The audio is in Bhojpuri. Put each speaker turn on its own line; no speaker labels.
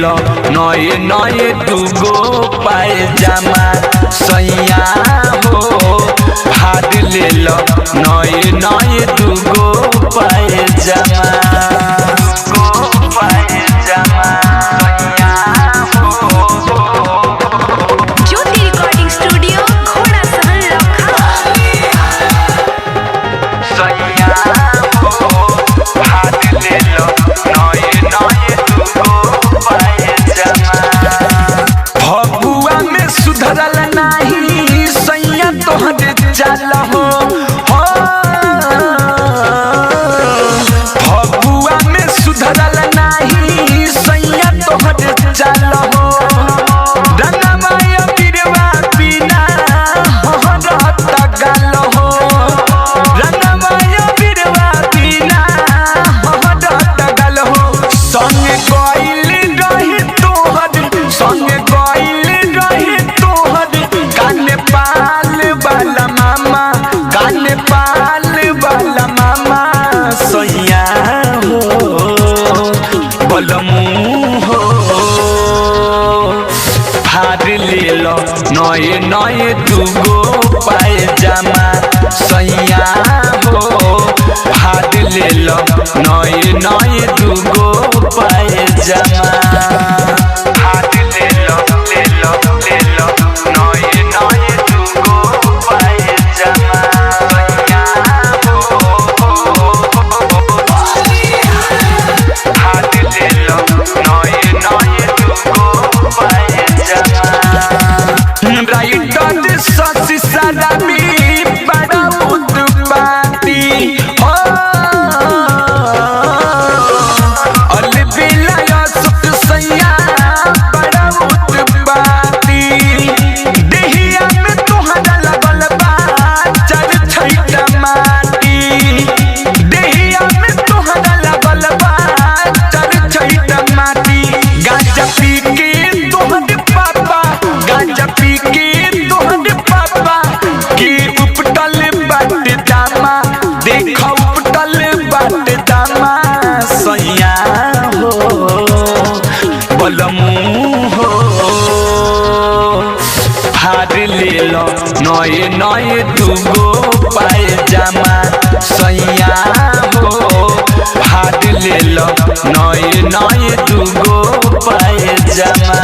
लो नए नए दुगो पायजामा सैया हो भाग ले लो नए नए दुगो पायजामा
ज्योति रिकॉर्डिंग स्टूडियो घोड़ा सहन लखा
सैया हो भाग ले लो नए नए दुगो पायजामा भगुआ में सुधरल नाही सैया तोहरे चाल हो भगुआ में सुधरल नाही सैया तोहरे चाल हो रंगमाय बिरवा बिना हरत गाल हो रंगमाय बिरवा बिना हरत गाल हो संग गइल रही तोहर संग गइल रही तोहर काने पाल वाला मामा काने पाल वाला मामा सैया हो बलमू हो भाग ले लो नए नए दुगो पायजामा सैया हो भाग ले लो नए नए दुगो पायजामा भाग ले लो नए नए दुगो पायजामा सैया हो भाग ले लो नए नए दुगो पायजामा राइटर ससी सराबी बड़ा उत्पाती हो अलबिला सुत सैया बड़ा उत्पाती देहिया में तोहरा लगल बा चल छैटा माटी देहिया में तोहरा लगल बा चल छैटा माटी गांजा पी के तोहरे पापा गांजा पी के तोहरे पापा के उपटल बाट दामा देखो उपटल बाट दामा सैया हो बलमू हो भाग ले लो नए नए दुगो पायजामा सैया हो भाग ले लो नए नए दुगो पायजामा।